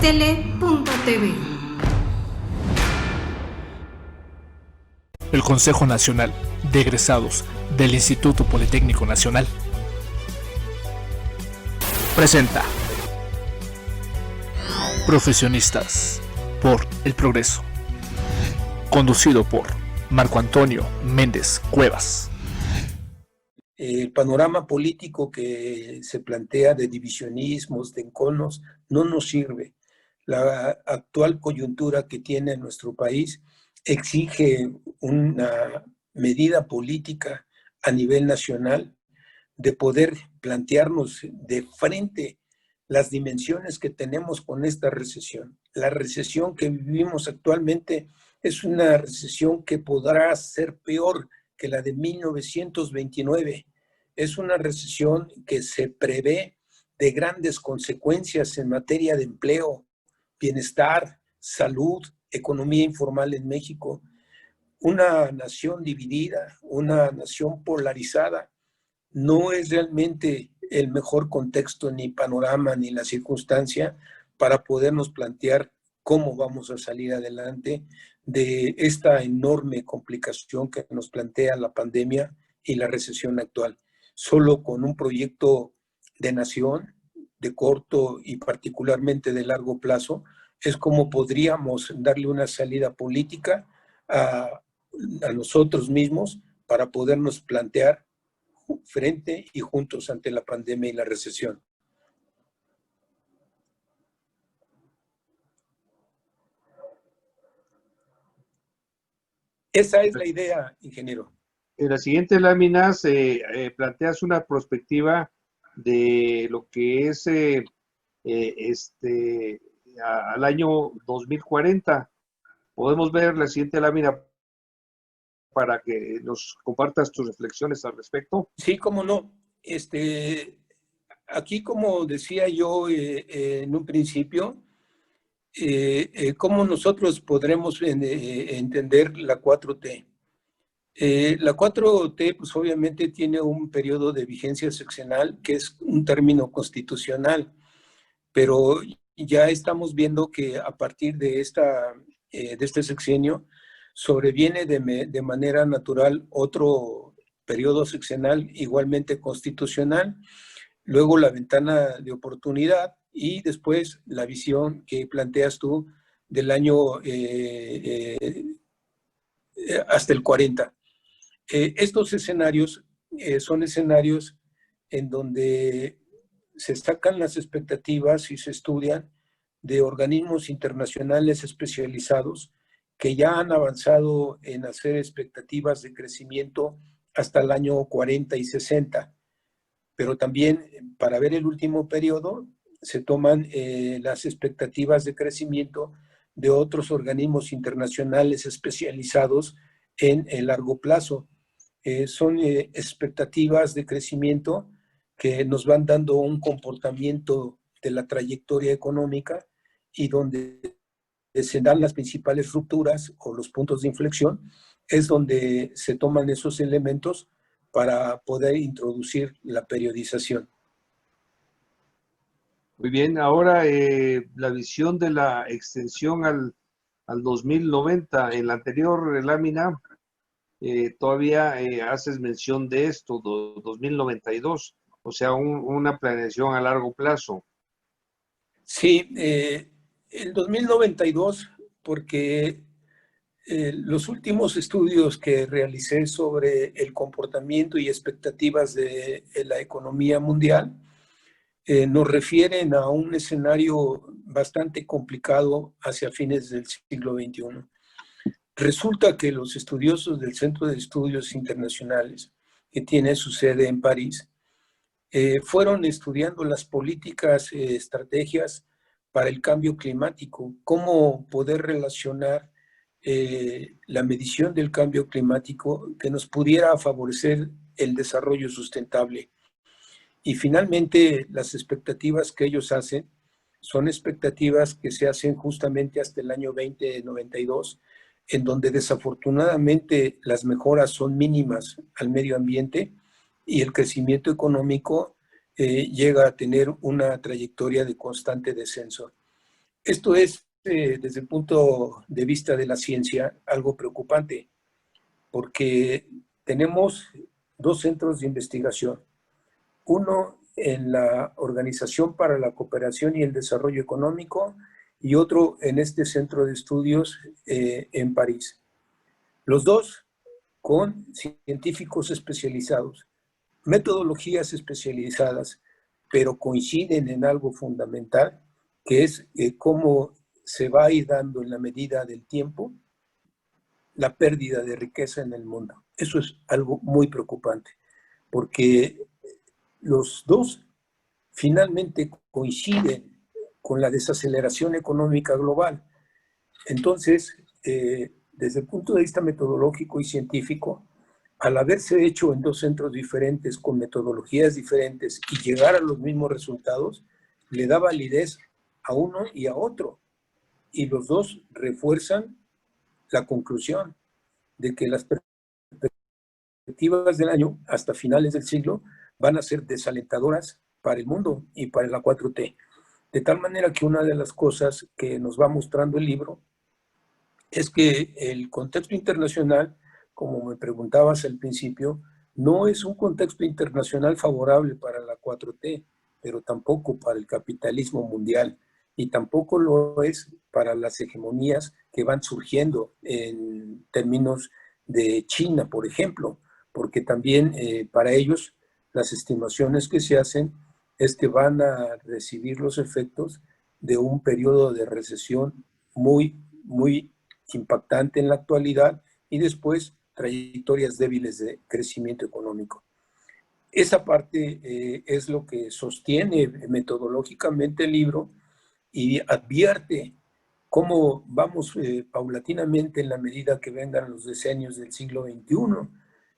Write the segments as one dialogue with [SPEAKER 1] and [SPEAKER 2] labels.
[SPEAKER 1] Tele.tv.
[SPEAKER 2] El Consejo Nacional de Egresados del Instituto Politécnico Nacional presenta Profesionistas por el Progreso, conducido por Marco Antonio Méndez Cuevas.
[SPEAKER 3] El panorama político que se plantea de divisionismos, de enconos, no nos sirve. La actual coyuntura que tiene nuestro país exige una medida política a nivel nacional de poder plantearnos de frente las dimensiones que tenemos con esta recesión. La recesión que vivimos actualmente es una recesión que podrá ser peor que la de 1929. Es una recesión que se prevé de grandes consecuencias en materia de empleo, bienestar, salud, economía informal en México. Una nación dividida, una nación polarizada, no es realmente el mejor contexto, ni panorama, ni la circunstancia para podernos plantear cómo vamos a salir adelante de esta enorme complicación que nos plantea la pandemia y la recesión actual. Solo con un proyecto de nación, de corto y particularmente de largo plazo, es como podríamos darle una salida política a nosotros mismos para podernos plantear frente y juntos ante la pandemia y la recesión. Esa es la idea, ingeniero.
[SPEAKER 4] En la siguiente lámina planteas una perspectiva de lo que es al año 2040. Podemos ver la siguiente lámina para que nos compartas tus reflexiones al respecto.
[SPEAKER 3] Sí, cómo no. Aquí, como decía yo en un principio, cómo nosotros podremos entender la 4T. La 4T, pues obviamente tiene un periodo de vigencia sexenal, que es un término constitucional, pero ya estamos viendo que a partir de este sexenio sobreviene de manera natural otro periodo sexenal igualmente constitucional, luego la ventana de oportunidad y después la visión que planteas tú del año hasta el 40. Estos escenarios son escenarios en donde se sacan las expectativas y se estudian de organismos internacionales especializados que ya han avanzado en hacer expectativas de crecimiento hasta el año 40 y 60. Pero también para ver el último periodo se toman las expectativas de crecimiento de otros organismos internacionales especializados en el largo plazo. Son expectativas de crecimiento que nos van dando un comportamiento de la trayectoria económica y donde se dan las principales rupturas o los puntos de inflexión, es donde se toman esos elementos para poder introducir la periodización.
[SPEAKER 4] Muy bien, ahora la visión de la extensión al 2090. En la anterior lámina todavía haces mención de esto, 2092, o sea, una planeación a largo plazo.
[SPEAKER 3] Sí, el 2092, porque los últimos estudios que realicé sobre el comportamiento y expectativas de la economía mundial nos refieren a un escenario bastante complicado hacia fines del siglo XXI. Resulta que los estudiosos del Centro de Estudios Internacionales, que tiene su sede en París, fueron estudiando las políticas, estrategias para el cambio climático, cómo poder relacionar la medición del cambio climático que nos pudiera favorecer el desarrollo sustentable. Y finalmente, las expectativas que ellos hacen son expectativas que se hacen justamente hasta el año 2092, en donde desafortunadamente las mejoras son mínimas al medio ambiente y el crecimiento económico llega a tener una trayectoria de constante descenso. Esto es, desde el punto de vista de la ciencia, algo preocupante, porque tenemos dos centros de investigación. Uno en la Organización para la Cooperación y el Desarrollo Económico y otro en este centro de estudios en París. Los dos con científicos especializados, metodologías especializadas, pero coinciden en algo fundamental, que es cómo se va a ir dando en la medida del tiempo la pérdida de riqueza en el mundo. Eso es algo muy preocupante, porque los dos finalmente coinciden con la desaceleración económica global. Entonces, desde el punto de vista metodológico y científico, al haberse hecho en dos centros diferentes, con metodologías diferentes y llegar a los mismos resultados, le da validez a uno y a otro. Y los dos refuerzan la conclusión de que las perspectivas del año hasta finales del siglo van a ser desalentadoras para el mundo y para la 4T. De tal manera que una de las cosas que nos va mostrando el libro es que el contexto internacional, como me preguntabas al principio, no es un contexto internacional favorable para la 4T, pero tampoco para el capitalismo mundial y tampoco lo es para las hegemonías que van surgiendo en términos de China, por ejemplo, porque también para ellos las estimaciones que se hacen es que van a recibir los efectos de un periodo de recesión muy impactante en la actualidad y después trayectorias débiles de crecimiento económico. Esa parte es lo que sostiene metodológicamente el libro y advierte cómo vamos paulatinamente en la medida que vengan los decenios del siglo XXI,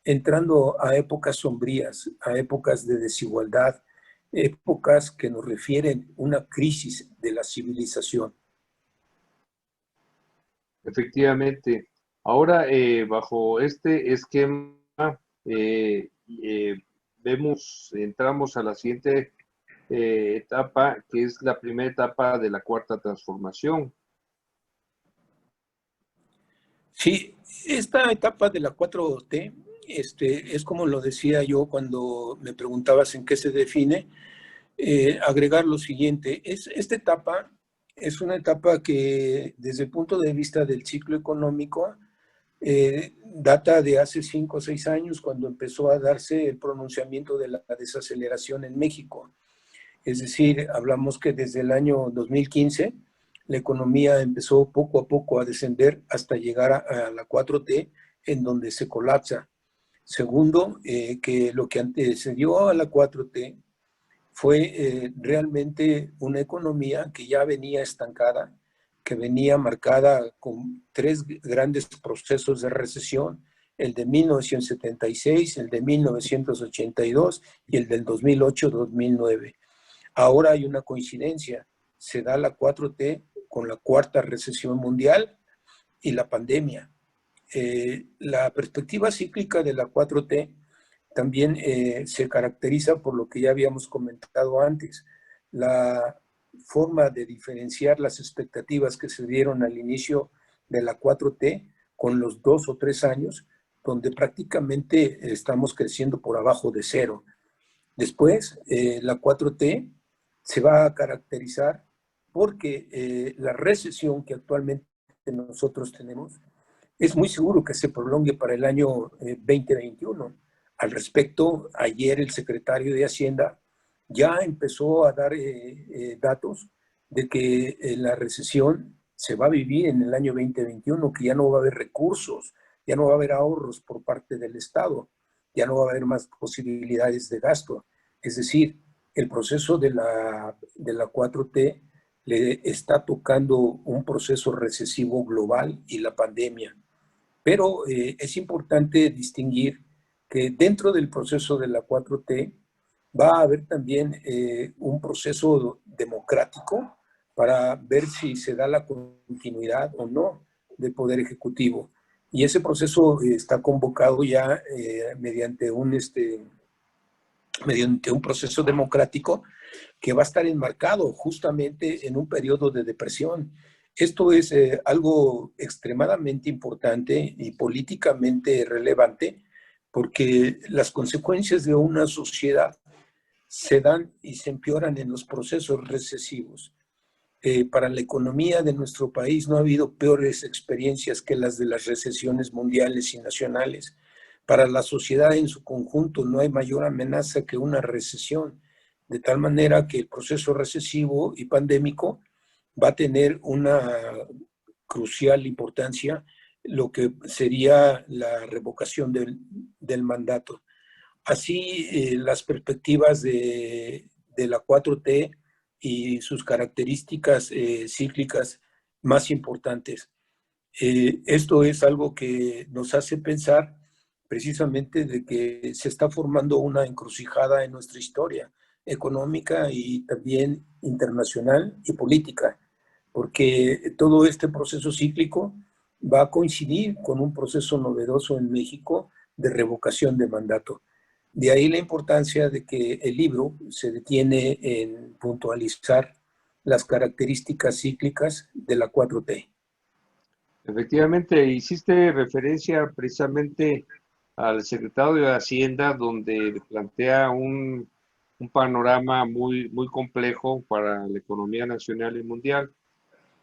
[SPEAKER 3] entrando a épocas sombrías, a épocas de desigualdad, épocas que nos refieren a una crisis de la civilización.
[SPEAKER 4] Efectivamente. Ahora, bajo este esquema, entramos a la siguiente etapa, que es la primera etapa de la cuarta transformación.
[SPEAKER 3] Sí, esta etapa de la 4T es como lo decía yo cuando me preguntabas en qué se define, agregar lo siguiente. Esta etapa es una etapa que desde el punto de vista del ciclo económico data de hace 5 o 6 años cuando empezó a darse el pronunciamiento de la desaceleración en México. Es decir, hablamos que desde el año 2015 la economía empezó poco a poco a descender hasta llegar a la 4T, en donde se colapsa. Segundo, que lo que antecedió a la 4T fue realmente una economía que ya venía estancada, que venía marcada con 3 grandes procesos de recesión, el de 1976, el de 1982 y el del 2008-2009. Ahora hay una coincidencia, se da la 4T con la cuarta recesión mundial y la pandemia. La perspectiva cíclica de la 4T también se caracteriza por lo que ya habíamos comentado antes, la forma de diferenciar las expectativas que se dieron al inicio de la 4T con los 2 o 3 años, donde prácticamente estamos creciendo por abajo de cero. Después, la 4T se va a caracterizar porque la recesión que actualmente nosotros tenemos es muy seguro que se prolongue para el año 2021. Al respecto, ayer el secretario de Hacienda ya empezó a dar datos de que la recesión se va a vivir en el año 2021, que ya no va a haber recursos, ya no va a haber ahorros por parte del Estado, ya no va a haber más posibilidades de gasto. Es decir, el proceso de la 4T le está tocando un proceso recesivo global y la pandemia. Pero es importante distinguir que dentro del proceso de la 4T va a haber también un proceso democrático para ver si se da la continuidad o no del Poder Ejecutivo. Y ese proceso está convocado ya mediante un proceso democrático que va a estar enmarcado justamente en un periodo de depresión. Esto es algo extremadamente importante y políticamente relevante, porque las consecuencias de una sociedad se dan y se empeoran en los procesos recesivos. Para la economía de nuestro país no ha habido peores experiencias que las de las recesiones mundiales y nacionales. Para la sociedad en su conjunto no hay mayor amenaza que una recesión, de tal manera que el proceso recesivo y pandémico va a tener una crucial importancia, lo que sería la revocación del mandato. Así, las perspectivas de la 4T y sus características cíclicas más importantes. Esto es algo que nos hace pensar precisamente de que se está formando una encrucijada en nuestra historia económica y también internacional y política, porque todo este proceso cíclico va a coincidir con un proceso novedoso en México de revocación de mandato. De ahí la importancia de que el libro se detiene en puntualizar las características cíclicas de la 4T.
[SPEAKER 4] Efectivamente, hiciste referencia precisamente al secretario de Hacienda, donde plantea un panorama muy complejo para la economía nacional y mundial,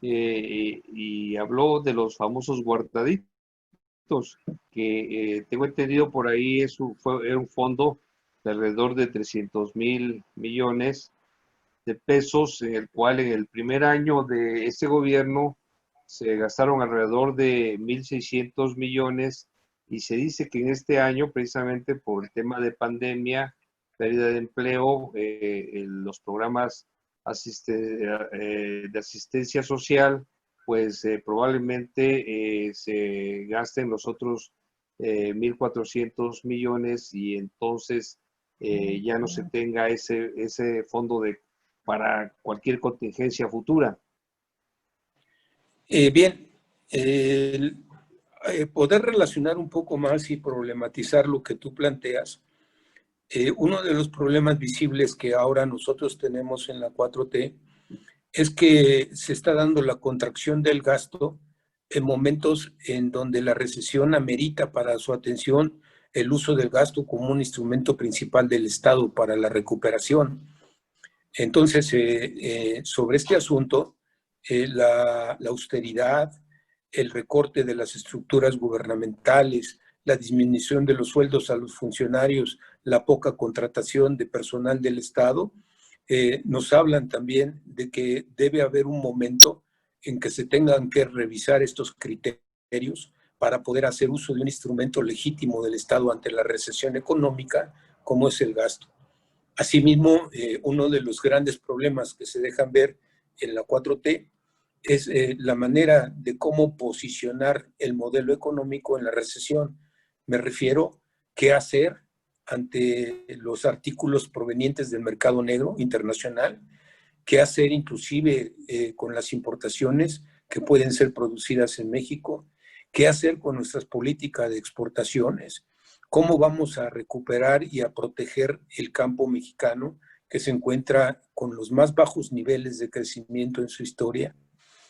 [SPEAKER 4] y habló de los famosos guardaditos, que tengo entendido por ahí era un fondo de alrededor de 300,000 millones de pesos, en el cual en el primer año de este gobierno se gastaron alrededor de 1.600 millones, y se dice que en este año, precisamente por el tema de pandemia, pérdida de empleo, los programas de asistencia social, pues probablemente se gasten los otros 1.400 millones, y entonces ya no se tenga ese fondo para cualquier contingencia futura.
[SPEAKER 3] Bien, poder relacionar un poco más y problematizar lo que tú planteas. Uno de los problemas visibles que ahora nosotros tenemos en la 4T es que se está dando la contracción del gasto en momentos en donde la recesión amerita para su atención el uso del gasto como un instrumento principal del Estado para la recuperación. Entonces, sobre este asunto, la austeridad, el recorte de las estructuras gubernamentales, la disminución de los sueldos a los funcionarios, la poca contratación de personal del Estado, nos hablan también de que debe haber un momento en que se tengan que revisar estos criterios para poder hacer uso de un instrumento legítimo del Estado ante la recesión económica, como es el gasto. Asimismo, uno de los grandes problemas que se dejan ver en la 4T es la manera de cómo posicionar el modelo económico en la recesión. Me refiero qué hacer ante los artículos provenientes del mercado negro internacional, qué hacer inclusive con las importaciones que pueden ser producidas en México, qué hacer con nuestras políticas de exportaciones, cómo vamos a recuperar y a proteger el campo mexicano que se encuentra con los más bajos niveles de crecimiento en su historia,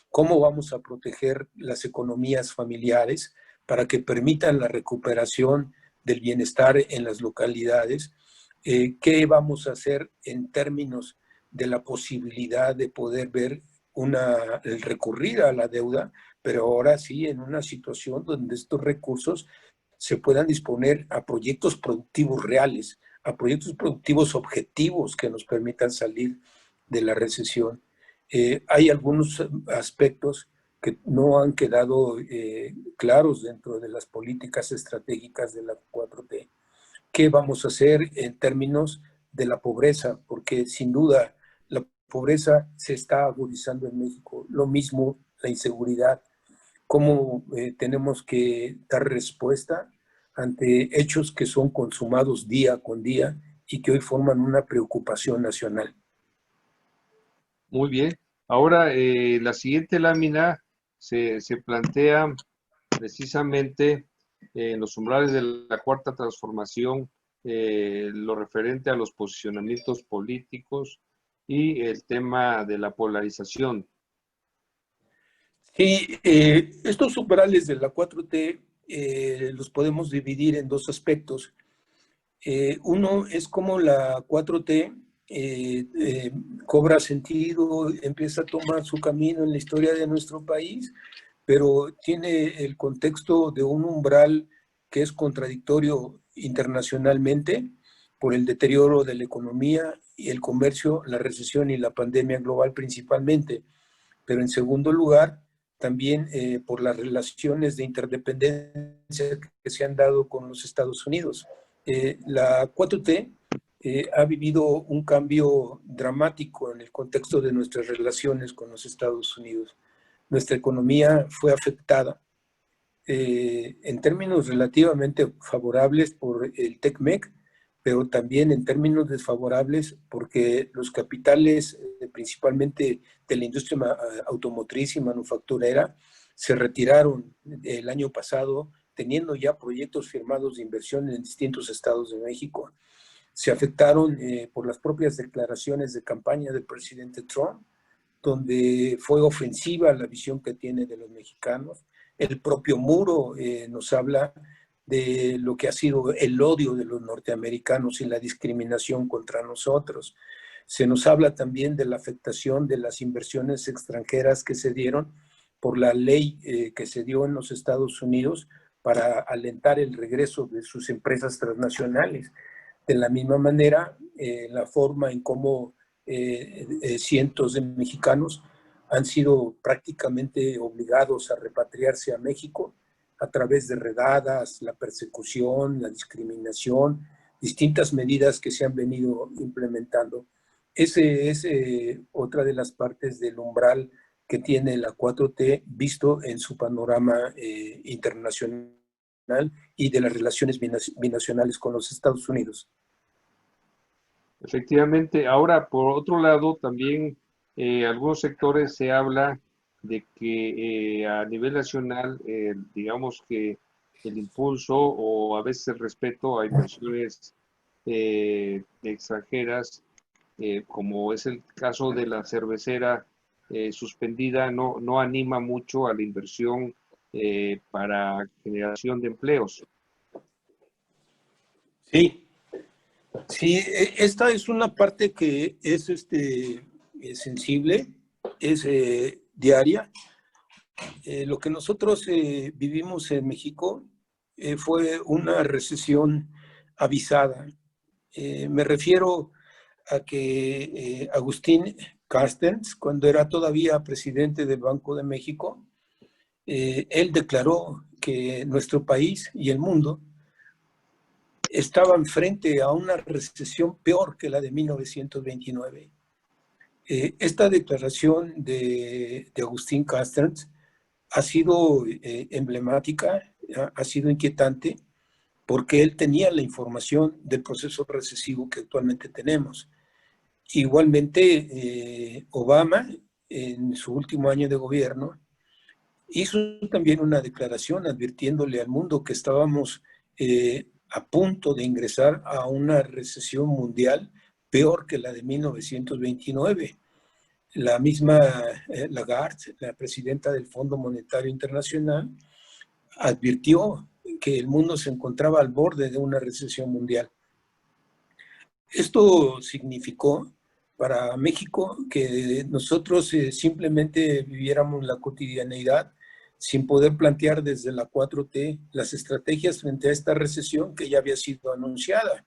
[SPEAKER 3] cómo vamos a proteger las economías familiares para que permitan la recuperación del bienestar en las localidades, qué vamos a hacer en términos de la posibilidad de poder ver el recurrir a la deuda, pero ahora sí en una situación donde estos recursos se puedan disponer a proyectos productivos reales, a proyectos productivos objetivos que nos permitan salir de la recesión. Hay algunos aspectos que no han quedado claros dentro de las políticas estratégicas de la 4T. ¿Qué vamos a hacer en términos de la pobreza? Porque sin duda la pobreza se está agudizando en México. Lo mismo la inseguridad. ¿Cómo tenemos que dar respuesta ante hechos que son consumados día con día y que hoy forman una preocupación nacional?
[SPEAKER 4] Muy bien. Ahora, la siguiente lámina se plantea precisamente en los umbrales de la cuarta transformación, lo referente a los posicionamientos políticos, y el tema de la polarización.
[SPEAKER 3] Sí, estos umbrales de la 4T los podemos dividir en dos aspectos. Uno es cómo la 4T cobra sentido, empieza a tomar su camino en la historia de nuestro país, pero tiene el contexto de un umbral que es contradictorio internacionalmente por el deterioro de la economía y el comercio, la recesión y la pandemia global principalmente. Pero en segundo lugar, también por las relaciones de interdependencia que se han dado con los Estados Unidos. La 4T ha vivido un cambio dramático en el contexto de nuestras relaciones con los Estados Unidos. Nuestra economía fue afectada en términos relativamente favorables por el TECMEC, pero también en términos desfavorables porque los capitales, principalmente de la industria automotriz y manufacturera, se retiraron el año pasado teniendo ya proyectos firmados de inversión en distintos estados de México. Se afectaron por las propias declaraciones de campaña del presidente Trump, donde fue ofensiva la visión que tiene de los mexicanos. El propio muro nos habla de lo que ha sido el odio de los norteamericanos y la discriminación contra nosotros. Se nos habla también de la afectación de las inversiones extranjeras que se dieron por la ley que se dio en los Estados Unidos para alentar el regreso de sus empresas transnacionales. De la misma manera, la forma en cómo cientos de mexicanos han sido prácticamente obligados a repatriarse a México a través de redadas, la persecución, la discriminación, distintas medidas que se han venido implementando. Ese es otra de las partes del umbral que tiene la 4T visto en su panorama internacional y de las relaciones binacionales con los Estados Unidos.
[SPEAKER 4] Efectivamente, ahora por otro lado también algunos sectores se habla de que a nivel nacional, digamos que el impulso o a veces el respeto a inversiones extranjeras, como es el caso de la cervecera suspendida, no anima mucho a la inversión para generación de empleos.
[SPEAKER 3] Sí, sí, esta es una parte que es sensible, es diaria. Lo que nosotros vivimos en México fue una recesión avisada. Me refiero a que Agustín Carstens, cuando era todavía presidente del Banco de México, él declaró que nuestro país y el mundo estaban frente a una recesión peor que la de 1929. Esta declaración de Agustín Carstens ha sido emblemática, ha sido inquietante, porque él tenía la información del proceso recesivo que actualmente tenemos. Igualmente, Obama, en su último año de gobierno, hizo también una declaración advirtiéndole al mundo que estábamos a punto de ingresar a una recesión mundial peor que la de 1929. La misma Lagarde, la presidenta del Fondo Monetario Internacional, advirtió que el mundo se encontraba al borde de una recesión mundial. Esto significó para México que nosotros simplemente viviéramos la cotidianeidad sin poder plantear desde la 4T las estrategias frente a esta recesión que ya había sido anunciada.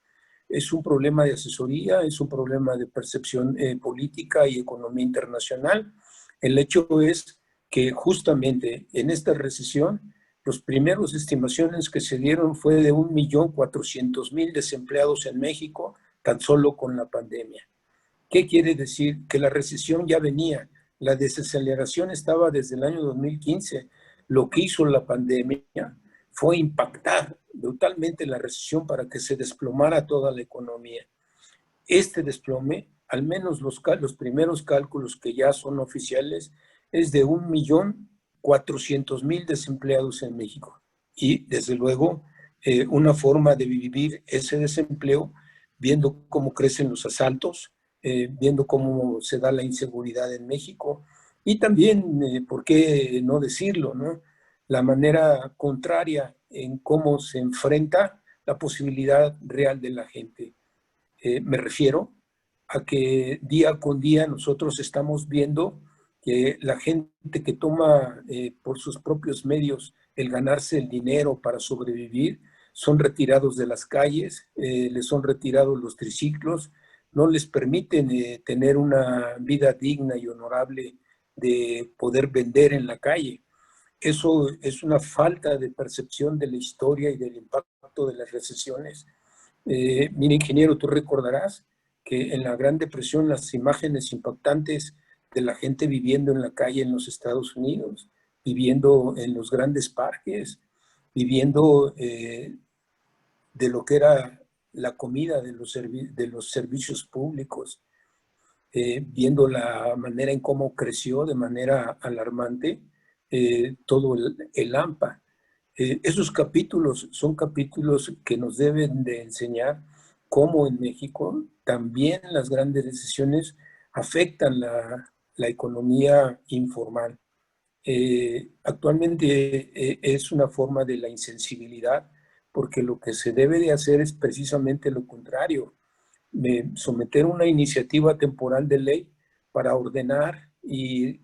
[SPEAKER 3] Es un problema de asesoría, es un problema de percepción política y economía internacional. El hecho es que justamente en esta recesión, los primeros estimaciones que se dieron fue de 1.400.000 desempleados en México, tan solo con la pandemia. ¿Qué quiere decir? Que la recesión ya venía, la desaceleración estaba desde el año 2015. Lo que hizo la pandemia fue impactar brutalmente la recesión para que se desplomara toda la economía. Este desplome, al menos los primeros cálculos que ya son oficiales, es de 1.400.000 desempleados en México. Y desde luego, una forma de vivir ese desempleo, viendo cómo crecen los asaltos, viendo cómo se da la inseguridad en México y también, ¿por qué no decirlo, no? La manera contraria en cómo se enfrenta la posibilidad real de la gente. Me refiero a que día con día nosotros estamos viendo que la gente que toma por sus propios medios el ganarse el dinero para sobrevivir, son retirados de las calles, les son retirados los triciclos, no les permiten tener una vida digna y honorable de poder vender en la calle. Eso es una falta de percepción de la historia y del impacto de las recesiones. Mira, ingeniero, tú recordarás que en la Gran Depresión las imágenes impactantes de la gente viviendo en la calle en los Estados Unidos, viviendo en los grandes parques, viviendo de lo que era la comida de los servicios públicos, viendo la manera en cómo creció de manera alarmante todo el AMPA. Esos capítulos son capítulos que nos deben de enseñar cómo en México también las grandes decisiones afectan la economía informal. Actualmente es una forma de la insensibilidad, porque lo que se debe de hacer es precisamente lo contrario, someter una iniciativa temporal de ley para ordenar y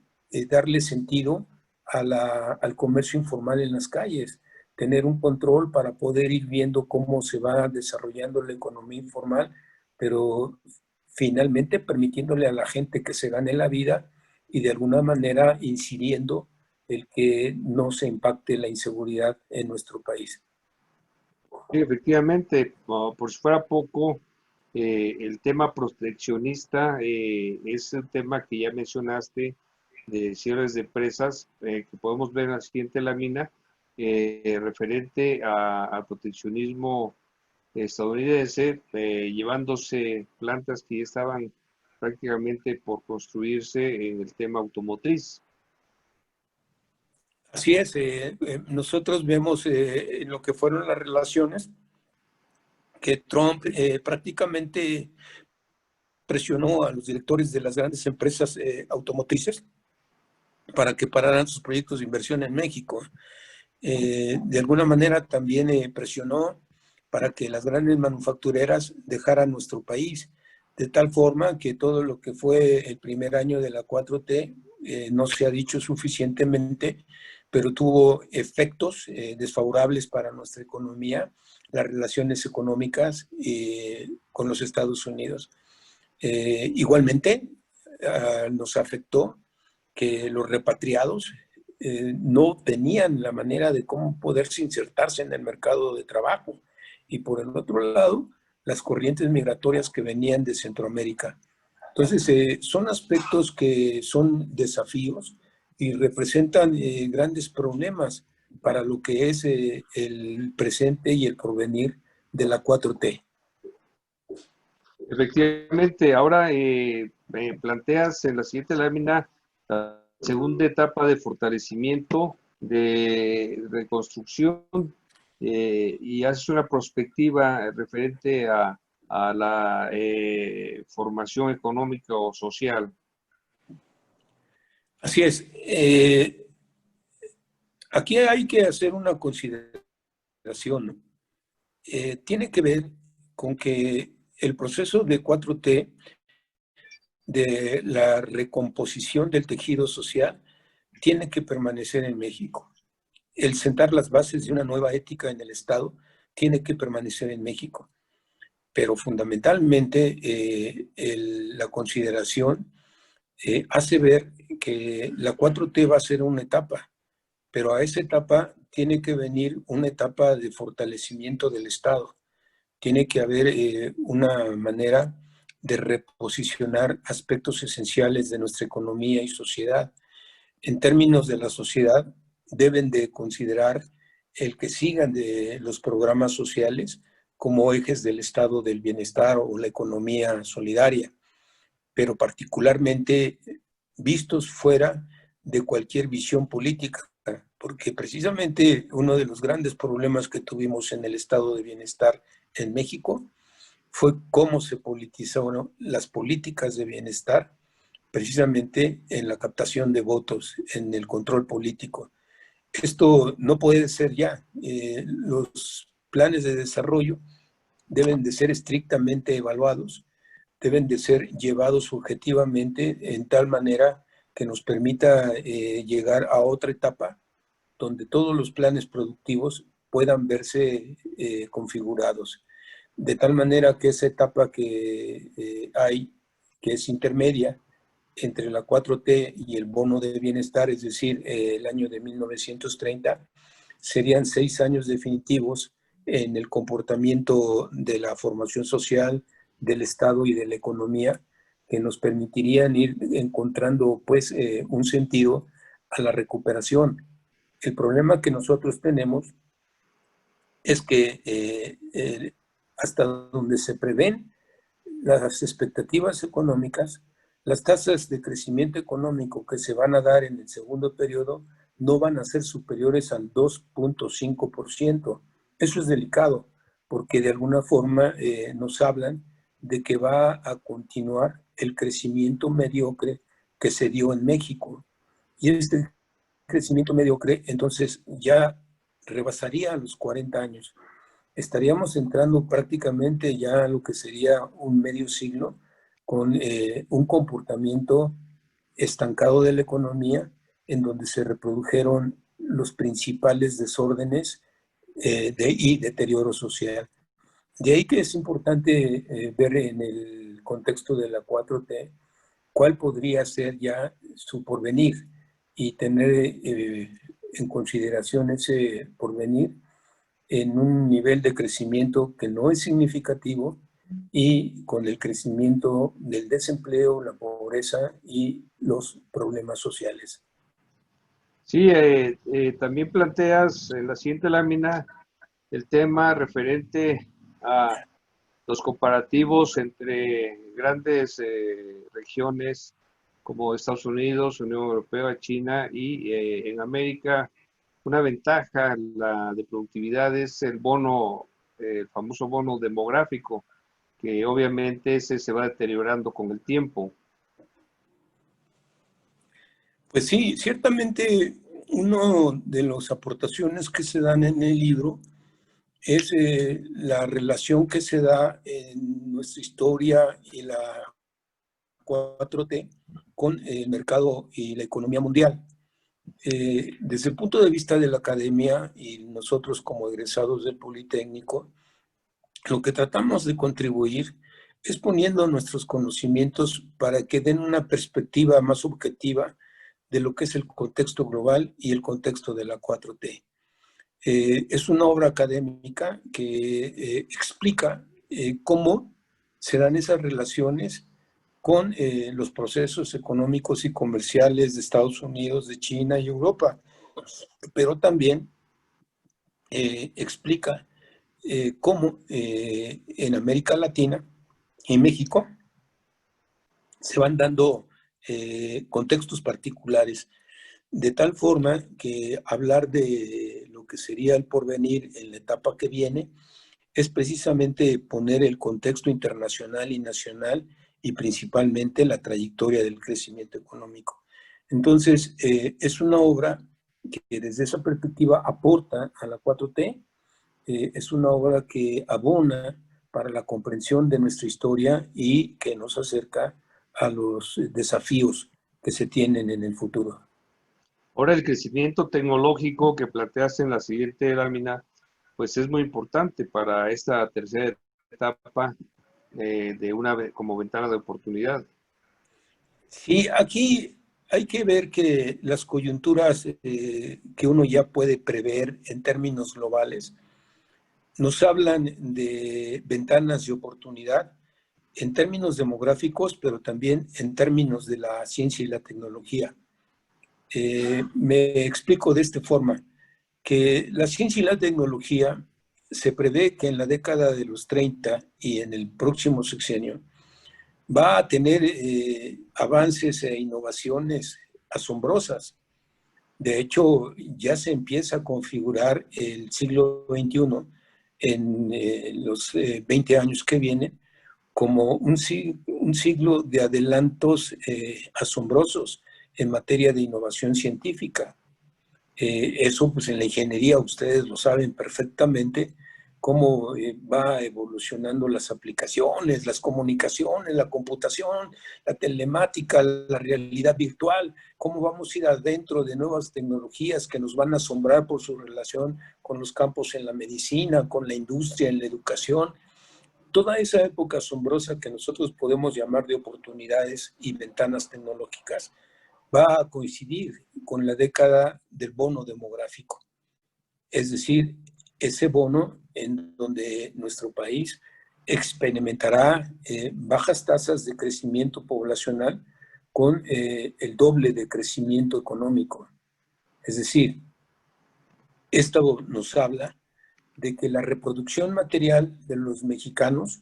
[SPEAKER 3] darle sentido al comercio informal en las calles, tener un control para poder ir viendo cómo se va desarrollando la economía informal, pero finalmente permitiéndole a la gente que se gane la vida y de alguna manera incidiendo el que no se impacte la inseguridad en nuestro país.
[SPEAKER 4] Sí, efectivamente, por si fuera poco, el tema proteccionista es el tema que ya mencionaste de cierres de empresas que podemos ver en la siguiente lámina, referente al proteccionismo estadounidense, llevándose plantas que ya estaban prácticamente por construirse en el tema automotriz.
[SPEAKER 3] Así es, nosotros vemos en lo que fueron las relaciones que Trump prácticamente presionó a los directores de las grandes empresas automotrices para que pararan sus proyectos de inversión en México. De alguna manera también presionó para que las grandes manufactureras dejaran nuestro país, de tal forma que todo lo que fue el primer año de la 4T no se ha dicho suficientemente, pero tuvo efectos desfavorables para nuestra economía, las relaciones económicas con los Estados Unidos. Igualmente, nos afectó que los repatriados no tenían la manera de cómo poderse insertarse en el mercado de trabajo. Y por el otro lado, las corrientes migratorias que venían de Centroamérica. Entonces, son aspectos que son desafíos y representan grandes problemas para lo que es el presente y el porvenir de la 4T.
[SPEAKER 4] Efectivamente, ahora planteas en la siguiente lámina la segunda etapa de fortalecimiento, de reconstrucción, y haces una perspectiva referente a la formación económica o social.
[SPEAKER 3] Así es. Aquí hay que hacer una consideración, ¿no? Tiene que ver con que el proceso de 4T, de la recomposición del tejido social, tiene que permanecer en México. El sentar las bases de una nueva ética en el Estado tiene que permanecer en México. Pero fundamentalmente la consideración hace ver que la 4T va a ser una etapa, pero a esa etapa tiene que venir una etapa de fortalecimiento del Estado. Tiene que haber una manera de reposicionar aspectos esenciales de nuestra economía y sociedad. En términos de la sociedad, deben de considerar el que sigan de los programas sociales como ejes del estado del bienestar o la economía solidaria, pero particularmente vistos fuera de cualquier visión política, porque precisamente uno de los grandes problemas que tuvimos en el estado de bienestar en México fue cómo se politizaron las políticas de bienestar, precisamente en la captación de votos, en el control político. Esto no puede ser ya. Los planes de desarrollo deben de ser estrictamente evaluados, deben de ser llevados objetivamente en tal manera que nos permita llegar a otra etapa donde todos los planes productivos puedan verse configurados. De tal manera que esa etapa que hay, que es intermedia entre la 4T y el bono de bienestar, es decir, el año de 1930, serían 6 años definitivos en el comportamiento de la formación social, del Estado y de la economía, que nos permitirían ir encontrando pues un sentido a la recuperación. El problema que nosotros tenemos es que hasta donde se prevén las expectativas económicas, las tasas de crecimiento económico que se van a dar en el segundo periodo no van a ser superiores al 2.5%. Eso es delicado, porque de alguna forma nos hablan de que va a continuar el crecimiento mediocre que se dio en México. Y este crecimiento mediocre entonces ya rebasaría a los 40 años. Estaríamos entrando prácticamente ya a lo que sería un medio siglo con un comportamiento estancado de la economía en donde se reprodujeron los principales desórdenes y deterioro social. De ahí que es importante ver en el contexto de la 4T cuál podría ser ya su porvenir y tener en consideración ese porvenir en un nivel de crecimiento que no es significativo y con el crecimiento del desempleo, la pobreza y los problemas sociales.
[SPEAKER 4] Sí, también planteas en la siguiente lámina el tema referente a los comparativos entre grandes regiones como Estados Unidos, Unión Europea, China y en América. Una ventaja de productividad es el bono, el famoso bono demográfico, que obviamente ese se va deteriorando con el tiempo.
[SPEAKER 3] Pues sí, ciertamente una de las aportaciones que se dan en el libro es la relación que se da en nuestra historia y la 4T con el mercado y la economía mundial. Desde el punto de vista de la academia y nosotros como egresados del Politécnico, lo que tratamos de contribuir es poniendo nuestros conocimientos para que den una perspectiva más objetiva de lo que es el contexto global y el contexto de la 4T. Es una obra académica que explica cómo se dan esas relaciones con los procesos económicos y comerciales de Estados Unidos, de China y Europa, pero también explica cómo en América Latina y México se van dando contextos particulares, de tal forma que hablar de lo que sería el porvenir en la etapa que viene es precisamente poner el contexto internacional y nacional y principalmente la trayectoria del crecimiento económico. Entonces, es una obra que desde esa perspectiva aporta a la 4T, es una obra que abona para la comprensión de nuestra historia y que nos acerca a los desafíos que se tienen en el futuro.
[SPEAKER 4] Ahora el crecimiento tecnológico que planteaste en la siguiente lámina, pues es muy importante para esta tercera etapa de una como ventana de oportunidad.
[SPEAKER 3] Sí, aquí hay que ver que las coyunturas que uno ya puede prever en términos globales nos hablan de ventanas de oportunidad en términos demográficos, pero también en términos de la ciencia y la tecnología. Me explico de esta forma, que la ciencia y la tecnología se prevé que en la década de los 30 y en el próximo sexenio va a tener avances e innovaciones asombrosas. De hecho, ya se empieza a configurar el siglo XXI en los 20 años que vienen como un siglo de adelantos asombrosos en materia de innovación científica. Eso, pues en la ingeniería ustedes lo saben perfectamente, cómo va evolucionando las aplicaciones, las comunicaciones, la computación, la telemática, la realidad virtual, cómo vamos a ir adentro de nuevas tecnologías que nos van a asombrar por su relación con los campos en la medicina, con la industria, en la educación. Toda esa época asombrosa que nosotros podemos llamar de oportunidades y ventanas tecnológicas va a coincidir con la década del bono demográfico. Es decir, ese bono en donde nuestro país experimentará bajas tasas de crecimiento poblacional con el doble de crecimiento económico. Es decir, esto nos habla de que la reproducción material de los mexicanos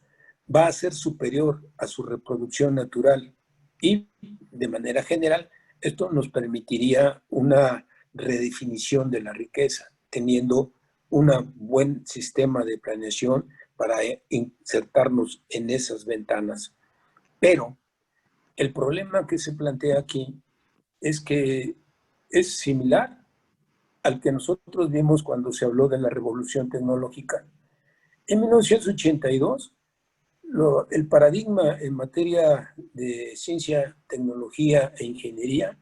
[SPEAKER 3] va a ser superior a su reproducción natural y, de manera general, esto nos permitiría una redefinición de la riqueza, teniendo un buen sistema de planeación para insertarnos en esas ventanas. Pero el problema que se plantea aquí es que es similar al que nosotros vimos cuando se habló de la revolución tecnológica. En 1982, el paradigma en materia de ciencia, tecnología e ingeniería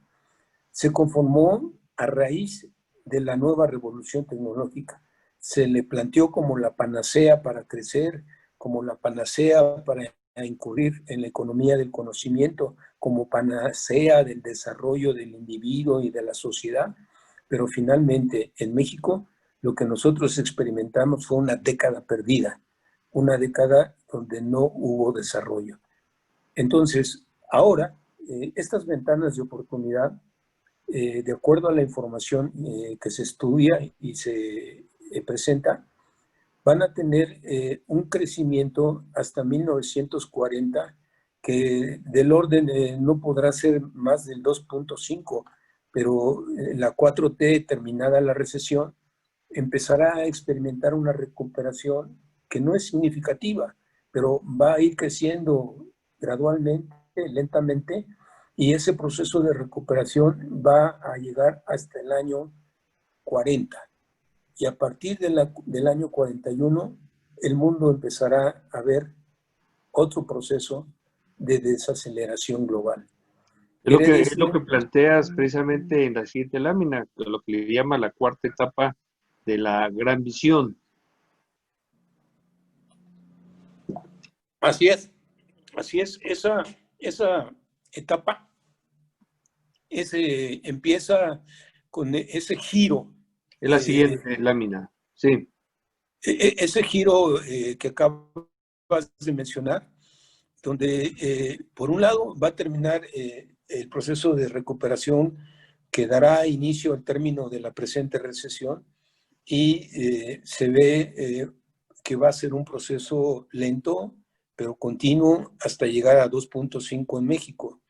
[SPEAKER 3] se conformó a raíz de la nueva revolución tecnológica. Se le planteó como la panacea para crecer, como la panacea para incurrir en la economía del conocimiento, como panacea del desarrollo del individuo y de la sociedad, pero finalmente en México lo que nosotros experimentamos fue una década perdida, una década donde no hubo desarrollo. Entonces, ahora, estas ventanas de oportunidad, de acuerdo a la información que se estudia y se presenta, van a tener un crecimiento hasta 1940 que del orden no podrá ser más del 2.5, pero la 4T, terminada la recesión, empezará a experimentar una recuperación que no es significativa, pero va a ir creciendo gradualmente, lentamente, y ese proceso de recuperación va a llegar hasta el año 40. Y a partir del año 41, el mundo empezará a ver otro proceso de desaceleración global.
[SPEAKER 4] Es lo que planteas precisamente en la siguiente lámina, lo que le llama la cuarta etapa de la gran visión.
[SPEAKER 3] Así es. Esa etapa empieza con ese giro.
[SPEAKER 4] Es la siguiente lámina, sí.
[SPEAKER 3] Ese giro que acabas de mencionar, donde por un lado va a terminar el proceso de recuperación que dará inicio al término de la presente recesión y se ve que va a ser un proceso lento, pero continuo hasta llegar a 2.5 en México.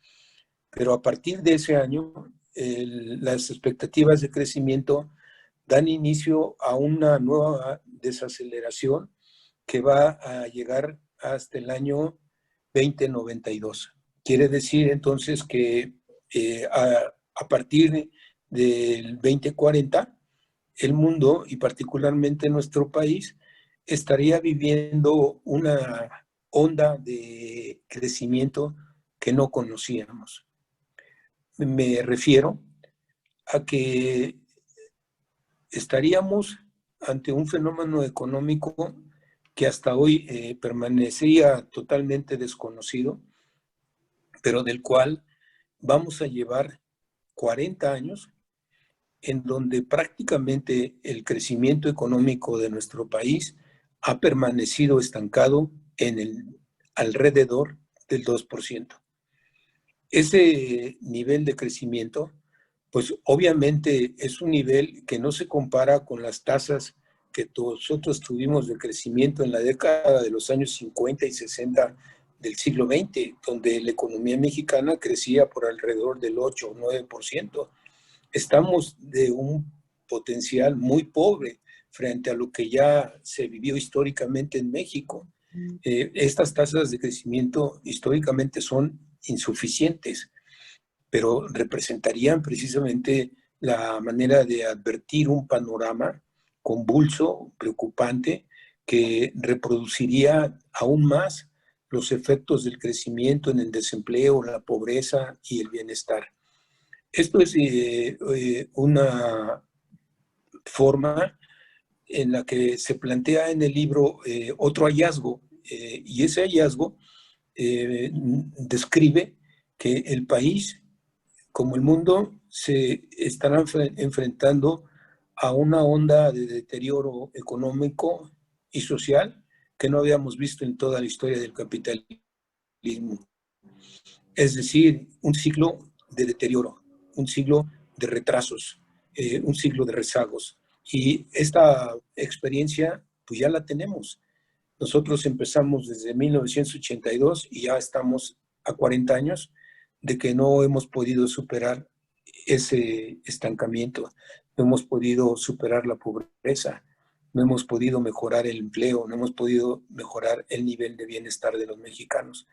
[SPEAKER 3] Pero a partir de ese año, las expectativas de crecimiento dan inicio a una nueva desaceleración que va a llegar hasta el año 2092. Quiere decir entonces que a partir del 2040, el mundo y particularmente nuestro país estaría viviendo una onda de crecimiento que no conocíamos. Me refiero a que estaríamos ante un fenómeno económico que hasta hoy permanecería totalmente desconocido, pero del cual vamos a llevar 40 años en donde prácticamente el crecimiento económico de nuestro país ha permanecido estancado en el alrededor del 2%. Ese nivel de crecimiento, pues obviamente es un nivel que no se compara con las tasas que nosotros tuvimos de crecimiento en la década de los años 50 y 60 del siglo XX, donde la economía mexicana crecía por alrededor del 8 o 9%. Estamos de un potencial muy pobre frente a lo que ya se vivió históricamente en México. Estas tasas de crecimiento históricamente son insuficientes, pero representarían precisamente la manera de advertir un panorama convulso, preocupante, que reproduciría aún más los efectos del crecimiento en el desempleo, la pobreza y el bienestar. Esto es una forma en la que se plantea en el libro otro hallazgo, y ese hallazgo describe que el país, como el mundo, se estarán enfrentando a una onda de deterioro económico y social que no habíamos visto en toda la historia del capitalismo. Es decir, un ciclo de deterioro, un ciclo de retrasos, un ciclo de rezagos. Y esta experiencia, pues ya la tenemos. Nosotros empezamos desde 1982 y ya estamos a 40 años de que no hemos podido superar ese estancamiento, no hemos podido superar la pobreza, no hemos podido mejorar el empleo, no hemos podido mejorar el nivel de bienestar de los mexicanos.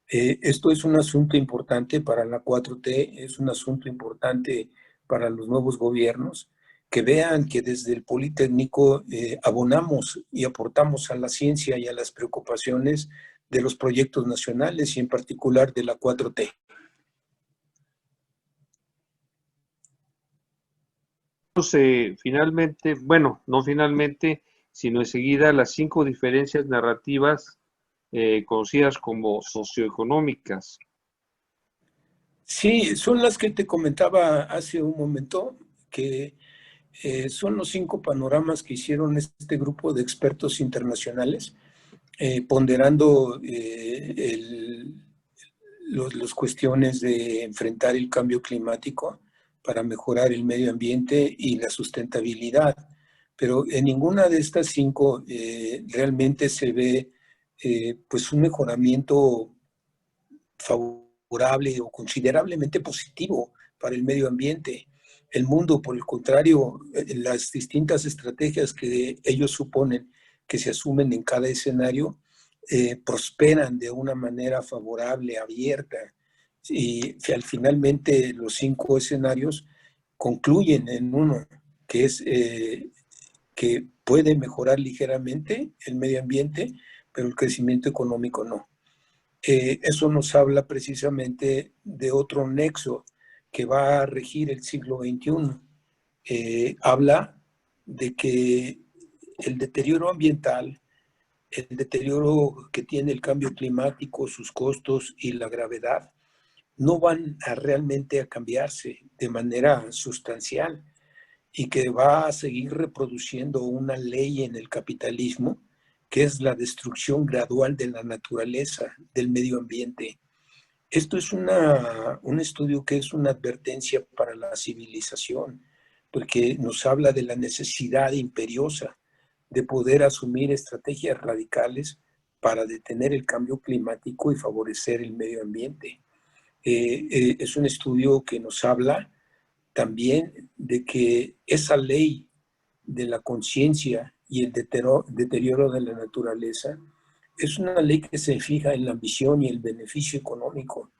[SPEAKER 3] Esto es un asunto importante para la 4T, es un asunto importante para los nuevos gobiernos, que vean que desde el Politécnico abonamos y aportamos a la ciencia y a las preocupaciones de los proyectos nacionales y en particular de la 4T.
[SPEAKER 4] Finalmente, bueno, no finalmente, sino enseguida las 5 diferencias narrativas conocidas como socioeconómicas.
[SPEAKER 3] Sí, son las que te comentaba hace un momento, que son los 5 panoramas que hicieron este grupo de expertos internacionales, ponderando las cuestiones de enfrentar el cambio climático para mejorar el medio ambiente y la sustentabilidad. Pero en ninguna de estas 5 realmente se ve pues un mejoramiento favorable o considerablemente positivo para el medio ambiente. El mundo, por el contrario, las distintas estrategias que ellos suponen que se asumen en cada escenario, prosperan de una manera favorable, abierta, y finalmente los 5 escenarios concluyen en uno, que es que puede mejorar ligeramente el medio ambiente, pero el crecimiento económico no. Eso nos habla precisamente de otro nexo que va a regir el siglo XXI. Habla de que el deterioro ambiental, el deterioro que tiene el cambio climático, sus costos y la gravedad, no van a realmente a cambiarse de manera sustancial y que va a seguir reproduciendo una ley en el capitalismo, que es la destrucción gradual de la naturaleza, del medio ambiente. Esto es un estudio que es una advertencia para la civilización, porque nos habla de la necesidad imperiosa de poder asumir estrategias radicales para detener el cambio climático y favorecer el medio ambiente. Es un estudio que nos habla también de que esa ley de la conciencia y el deterioro de la naturaleza es una ley que se fija en la ambición y el beneficio económico,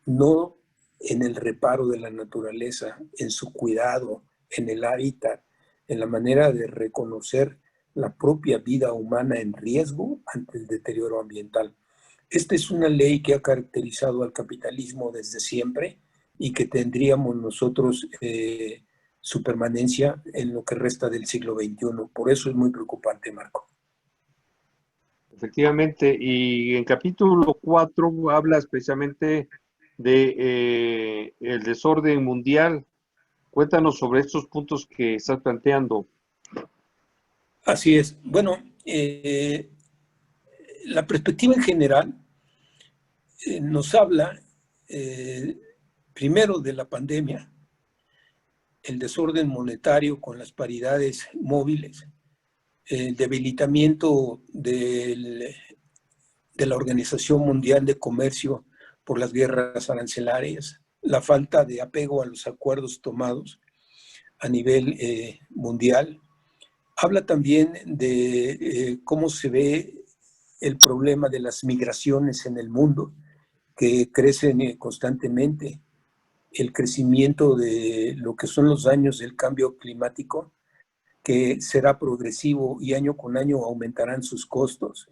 [SPEAKER 3] no en el reparo de la naturaleza, en su cuidado, en el hábitat, en la manera de reconocer la propia vida humana en riesgo ante el deterioro ambiental. Esta es una ley que ha caracterizado al capitalismo desde siempre y que tendríamos nosotros su permanencia en lo que resta del siglo XXI. Por eso es muy preocupante, Marco.
[SPEAKER 4] Efectivamente, y en capítulo 4 hablas precisamente de el desorden mundial. Cuéntanos sobre estos puntos que estás planteando.
[SPEAKER 3] Así es. Bueno, la perspectiva en general nos habla primero de la pandemia, el desorden monetario con las paridades móviles, el debilitamiento de la Organización Mundial de Comercio por las guerras arancelarias, la falta de apego a los acuerdos tomados a nivel mundial. Habla también de cómo se ve el problema de las migraciones en el mundo, que crecen constantemente, el crecimiento de lo que son los daños del cambio climático, que será progresivo y año con año aumentarán sus costos.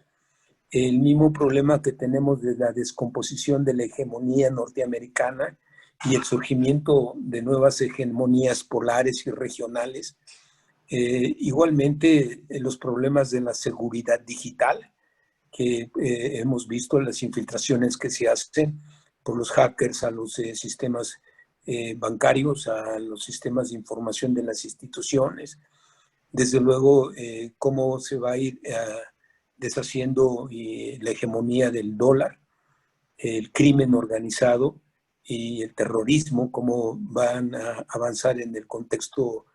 [SPEAKER 3] El mismo problema que tenemos de la descomposición de la hegemonía norteamericana y el surgimiento de nuevas hegemonías polares y regionales. Igualmente, los problemas de la seguridad digital, que hemos visto las infiltraciones que se hacen por los hackers a los sistemas bancarios, a los sistemas de información de las instituciones. Desde luego, cómo se va a ir deshaciendo la hegemonía del dólar, el crimen organizado y el terrorismo, cómo van a avanzar en el contexto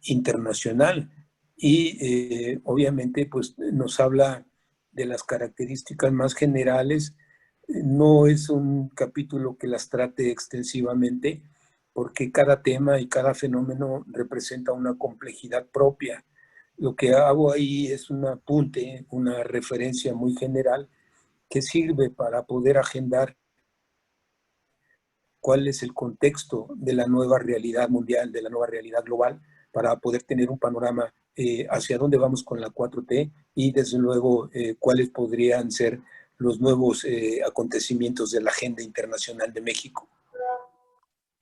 [SPEAKER 3] internacional. Y obviamente pues nos habla de las características más generales. No es un capítulo que las trate extensivamente, porque cada tema y cada fenómeno representa una complejidad propia. Lo que hago ahí es un apunte, una referencia muy general que sirve para poder agendar cuál es el contexto de la nueva realidad mundial, de la nueva realidad global, para poder tener un panorama hacia dónde vamos con la 4T y desde luego cuáles podrían ser los nuevos acontecimientos de la agenda internacional de México.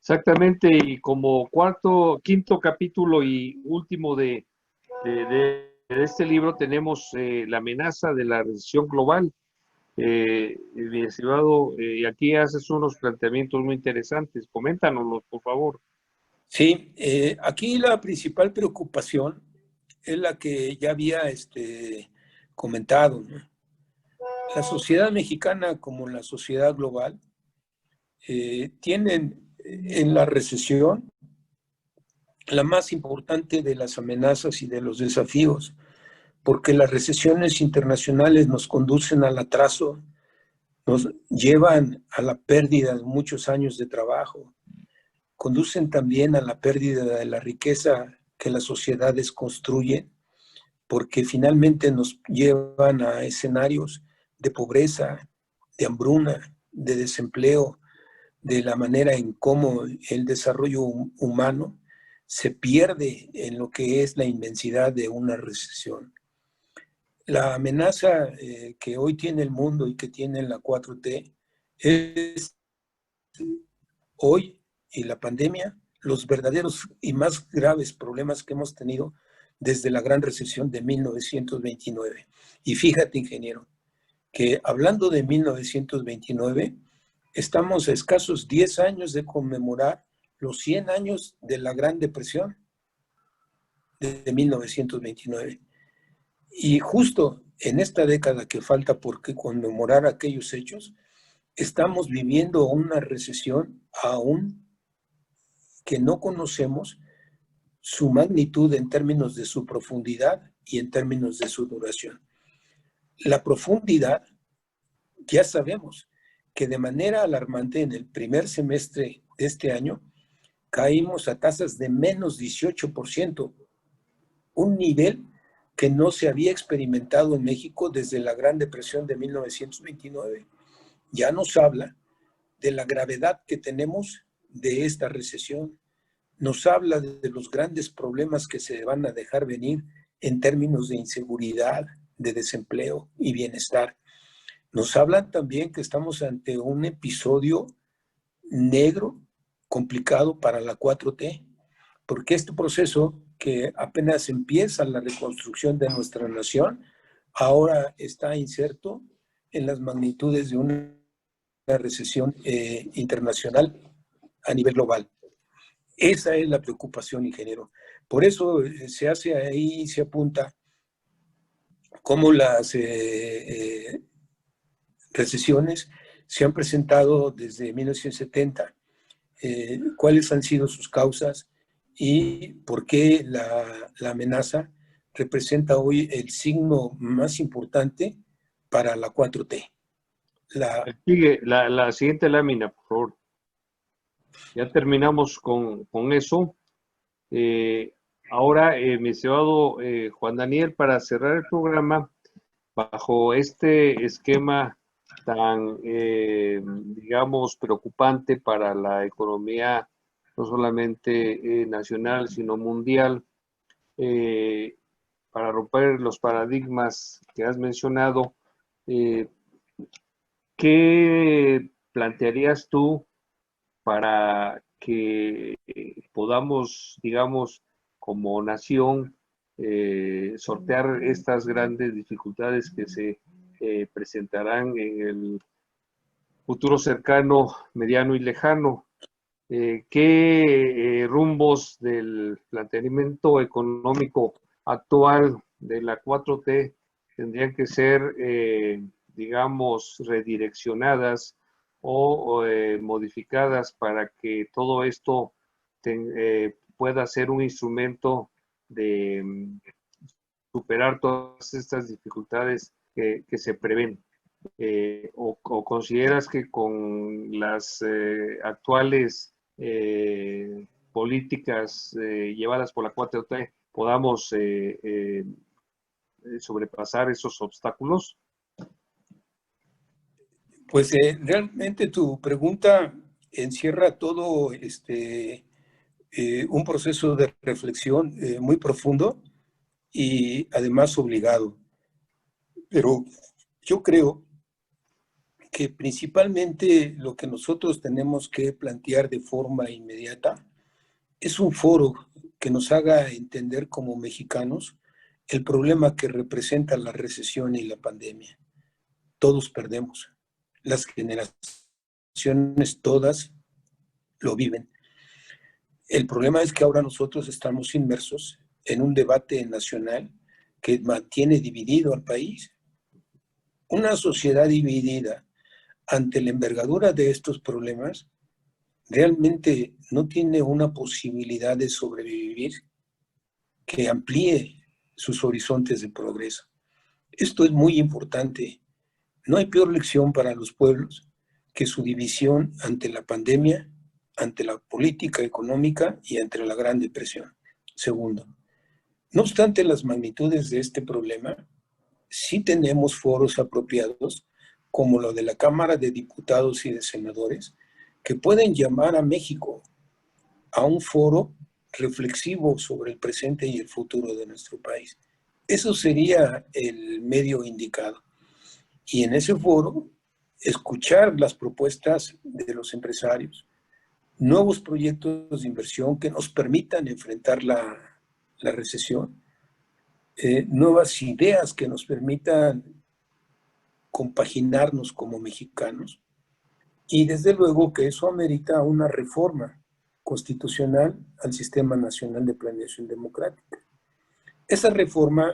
[SPEAKER 4] Exactamente, y como quinto capítulo y último de este libro tenemos la amenaza de la recesión global. Mi estimado, y aquí haces unos planteamientos muy interesantes. Coméntanoslos, por favor.
[SPEAKER 3] Sí, aquí la principal preocupación es la que ya había comentado, ¿no? La sociedad mexicana como la sociedad global tienen en la recesión la más importante de las amenazas y de los desafíos, porque las recesiones internacionales nos conducen al atraso, nos llevan a la pérdida de muchos años de trabajo, conducen también a la pérdida de la riqueza que las sociedades construyen, porque finalmente nos llevan a escenarios de pobreza, de hambruna, de desempleo, de la manera en cómo el desarrollo humano se pierde en lo que es la inmensidad de una recesión. La amenaza que hoy tiene el mundo y que tiene la 4T es hoy y la pandemia los verdaderos y más graves problemas que hemos tenido desde la gran recesión de 1929. Y fíjate, ingeniero, que hablando de 1929, estamos a escasos 10 años de conmemorar los 100 años de la Gran Depresión de 1929. Y justo en esta década que falta por conmemorar aquellos hechos, estamos viviendo una recesión aún que no conocemos su magnitud en términos de su profundidad y en términos de su duración. La profundidad, ya sabemos que de manera alarmante en el primer semestre de este año caímos a tasas de menos 18%, un nivel que no se había experimentado en México desde la Gran Depresión de 1929. Ya nos habla de la gravedad que tenemos de esta recesión, nos habla de los grandes problemas que se van a dejar venir en términos de inseguridad, de desempleo y bienestar. Nos hablan también que estamos ante un episodio negro, complicado para la 4T, porque este proceso que apenas empieza la reconstrucción de nuestra nación, ahora está inserto en las magnitudes de una recesión internacional a nivel global. Esa es la preocupación, ingeniero. Por eso se hace ahí, se apunta cómo las recesiones se han presentado desde 1970, cuáles han sido sus causas y por qué la amenaza representa hoy el signo más importante para la 4T.
[SPEAKER 4] Sigue la siguiente lámina, por favor. Ya terminamos con eso. Ahora, mi estimado Juan Daniel, para cerrar el programa, bajo este esquema tan, digamos, preocupante para la economía, no solamente nacional, sino mundial, para romper los paradigmas que has mencionado, ¿qué plantearías tú para que podamos, digamos, como nación, sortear estas grandes dificultades que se presentarán en el futuro cercano, mediano y lejano? ¿Qué rumbos del planteamiento económico actual de la 4T tendrían que ser, digamos, redireccionadas o modificadas para que todo esto pueda ser un instrumento de superar todas estas dificultades que se prevén? ¿O consideras que con las actuales políticas llevadas por la 4T podamos sobrepasar esos obstáculos?
[SPEAKER 3] Pues realmente tu pregunta encierra todo un proceso de reflexión muy profundo y además obligado. Pero yo creo que principalmente lo que nosotros tenemos que plantear de forma inmediata es un foro que nos haga entender como mexicanos el problema que representa la recesión y la pandemia. Todos perdemos. Las generaciones todas lo viven. El problema es que ahora nosotros estamos inmersos en un debate nacional que mantiene dividido al país. Una sociedad dividida ante la envergadura de estos problemas realmente no tiene una posibilidad de sobrevivir que amplíe sus horizontes de progreso. Esto es muy importante. No hay peor lección para los pueblos que su división ante la pandemia, ante la política económica y ante la Gran Depresión. Segundo, no obstante las magnitudes de este problema, sí tenemos foros apropiados, como lo de la Cámara de Diputados y de Senadores, que pueden llamar a México a un foro reflexivo sobre el presente y el futuro de nuestro país. Eso sería el medio indicado. Y en ese foro, escuchar las propuestas de los empresarios, nuevos proyectos de inversión que nos permitan enfrentar la recesión, nuevas ideas que nos permitan compaginarnos como mexicanos. Y desde luego que eso amerita una reforma constitucional al Sistema Nacional de Planeación Democrática. Esa reforma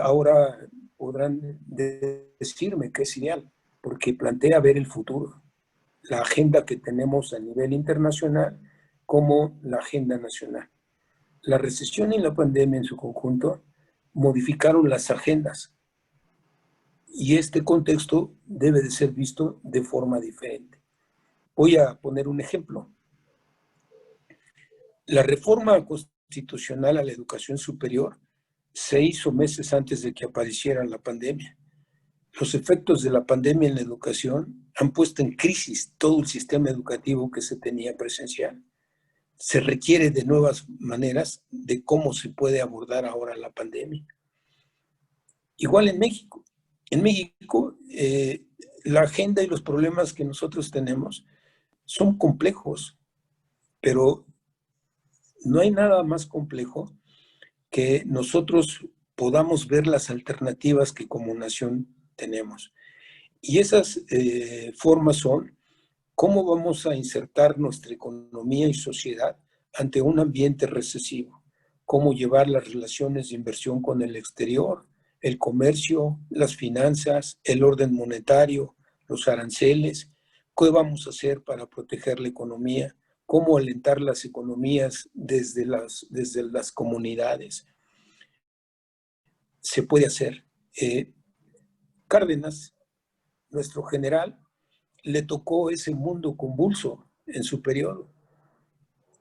[SPEAKER 3] ahora podrán decirme que es ideal, porque plantea ver el futuro, la agenda que tenemos a nivel internacional como la agenda nacional. La recesión y la pandemia en su conjunto modificaron las agendas y este contexto debe de ser visto de forma diferente. Voy a poner un ejemplo. La reforma constitucional a la educación superior se hizo meses antes de que apareciera la pandemia. Los efectos de la pandemia en la educación han puesto en crisis todo el sistema educativo que se tenía presencial. Se requiere de nuevas maneras de cómo se puede abordar ahora la pandemia. Igual en México. En México, la agenda y los problemas que nosotros tenemos son complejos, pero no hay nada más complejo que nosotros podamos ver las alternativas que como nación tenemos. Y esas formas son cómo vamos a insertar nuestra economía y sociedad ante un ambiente recesivo, cómo llevar las relaciones de inversión con el exterior, el comercio, las finanzas, el orden monetario, los aranceles, qué vamos a hacer para proteger la economía, cómo alentar las economías desde las comunidades. Se puede hacer. Cárdenas, nuestro general, le tocó ese mundo convulso en su periodo.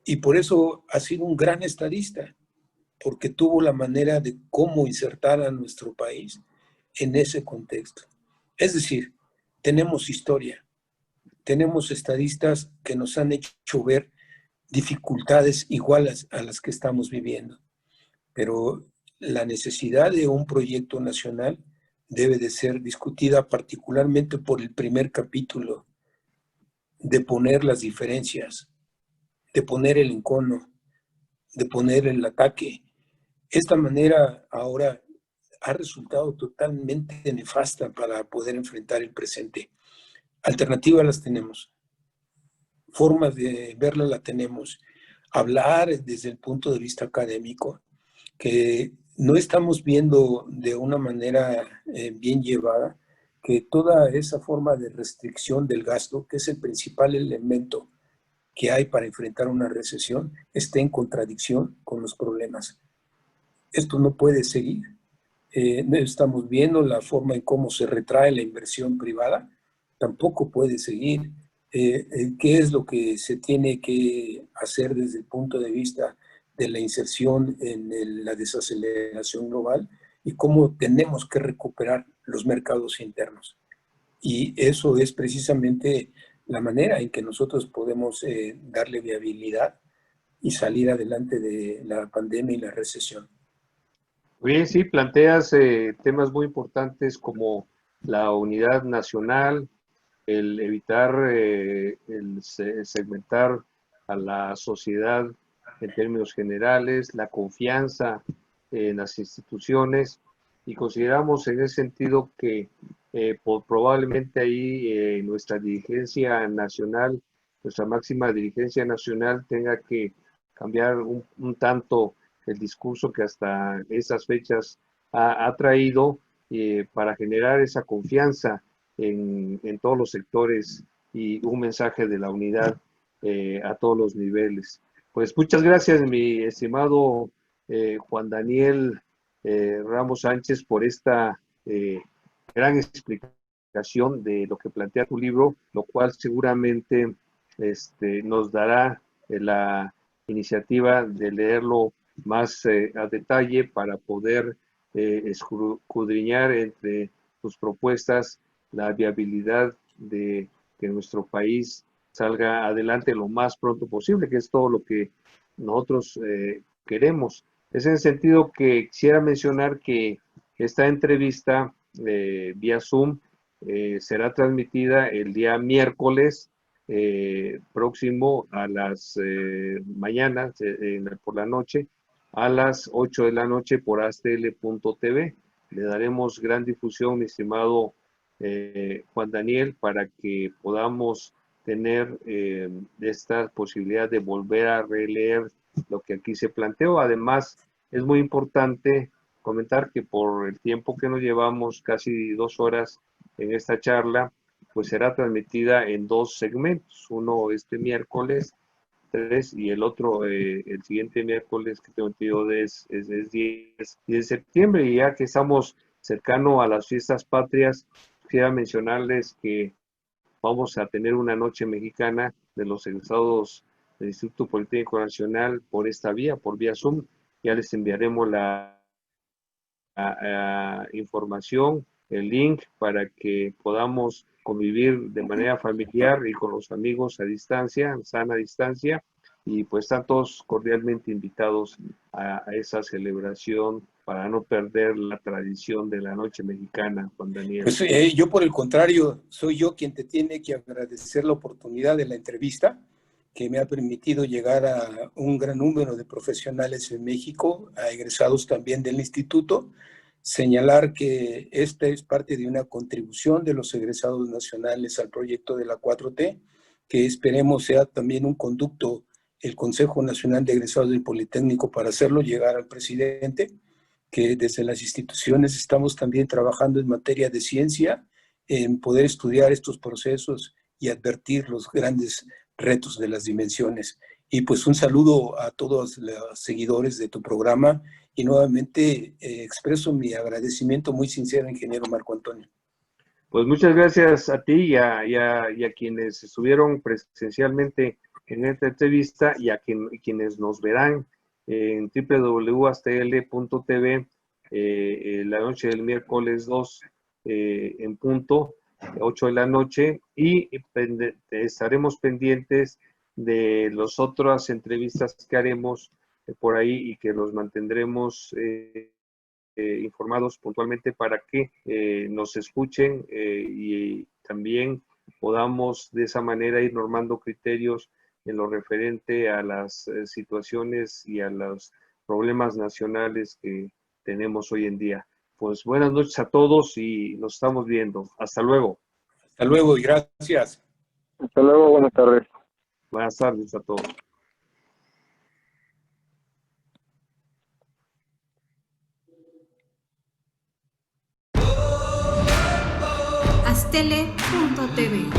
[SPEAKER 3] Y por eso ha sido un gran estadista, porque tuvo la manera de cómo insertar a nuestro país en ese contexto. Es decir, tenemos historia, tenemos estadistas que nos han hecho ver dificultades iguales a las que estamos viviendo, pero la necesidad de un proyecto nacional debe de ser discutida particularmente por el primer capítulo, de poner las diferencias, de poner el encono, de poner el ataque. Esta manera ahora ha resultado totalmente nefasta para poder enfrentar el presente. Alternativas las tenemos, formas de verlas las tenemos. Hablar desde el punto de vista académico, que no estamos viendo de una manera bien llevada, que toda esa forma de restricción del gasto, que es el principal elemento que hay para enfrentar una recesión, esté en contradicción con los problemas. Esto no puede seguir. Estamos viendo la forma en cómo se retrae la inversión privada, tampoco puede seguir. ¿Qué es lo que se tiene que hacer desde el punto de vista de la inserción en la desaceleración global y cómo tenemos que recuperar los mercados internos? Y eso es precisamente la manera en que nosotros podemos darle viabilidad y salir adelante de la pandemia y la recesión.
[SPEAKER 4] Bien, sí, planteas temas muy importantes como la unidad nacional, el evitar el segmentar a la sociedad en términos generales, la confianza en las instituciones, y consideramos en ese sentido que probablemente ahí nuestra dirigencia nacional, nuestra máxima dirigencia nacional tenga que cambiar un tanto el discurso que hasta esas fechas ha traído para generar esa confianza en todos los sectores y un mensaje de la unidad a todos los niveles. Pues muchas gracias, mi estimado Juan Daniel Ramos Sánchez, por esta gran explicación de lo que plantea tu libro, lo cual seguramente nos dará la iniciativa de leerlo más a detalle para poder escudriñar entre tus propuestas la viabilidad de que nuestro país salga adelante lo más pronto posible, que es todo lo que nosotros queremos. Es en el sentido que quisiera mencionar que esta entrevista vía Zoom será transmitida el día miércoles próximo a las mañanas, por la noche, a las 8 de la noche por astl.tv. Le daremos gran difusión, mi estimado Juan Daniel, para que podamos tener esta posibilidad de volver a releer lo que aquí se planteó. Además, es muy importante comentar que por el tiempo que nos llevamos, casi 2 horas en esta charla, pues será transmitida en 2 segmentos, uno este miércoles 3 y el otro el siguiente miércoles, que tengo entendido es 10 de septiembre. Y ya que estamos cercano a las fiestas patrias, quisiera mencionarles que vamos a tener una noche mexicana de los egresados del Instituto Politécnico Nacional por esta vía, por vía Zoom. Ya les enviaremos la información, el link, para que podamos convivir de manera familiar y con los amigos a distancia, sana distancia, y pues están todos cordialmente invitados a esa celebración para no perder la tradición de la noche mexicana, Juan Daniel.
[SPEAKER 3] Pues yo por el contrario, soy yo quien te tiene que agradecer la oportunidad de la entrevista, que me ha permitido llegar a un gran número de profesionales en México, a egresados también del instituto. Señalar que esta es parte de una contribución de los egresados nacionales al proyecto de la 4T, que esperemos sea también un conducto el Consejo Nacional de Egresados del Politécnico para hacerlo llegar al presidente, que desde las instituciones estamos también trabajando en materia de ciencia, en poder estudiar estos procesos y advertir los grandes retos de las dimensiones. Y pues un saludo a todos los seguidores de tu programa y nuevamente expreso mi agradecimiento muy sincero, ingeniero Marco Antonio.
[SPEAKER 4] Pues muchas gracias a ti y a quienes estuvieron presencialmente en esta entrevista y a quienes nos verán en www.astl.tv la noche del miércoles 2 en punto, 8 de la noche, y estaremos pendientes de las otras entrevistas que haremos por ahí y que los mantendremos informados puntualmente para que nos escuchen y también podamos de esa manera ir normando criterios en lo referente a las situaciones y a los problemas nacionales que tenemos hoy en día. Pues buenas noches a todos y nos estamos viendo. Hasta luego.
[SPEAKER 3] Hasta luego y gracias.
[SPEAKER 1] Hasta luego, buenas tardes.
[SPEAKER 4] Buenas tardes a todos.
[SPEAKER 5] Astele.tv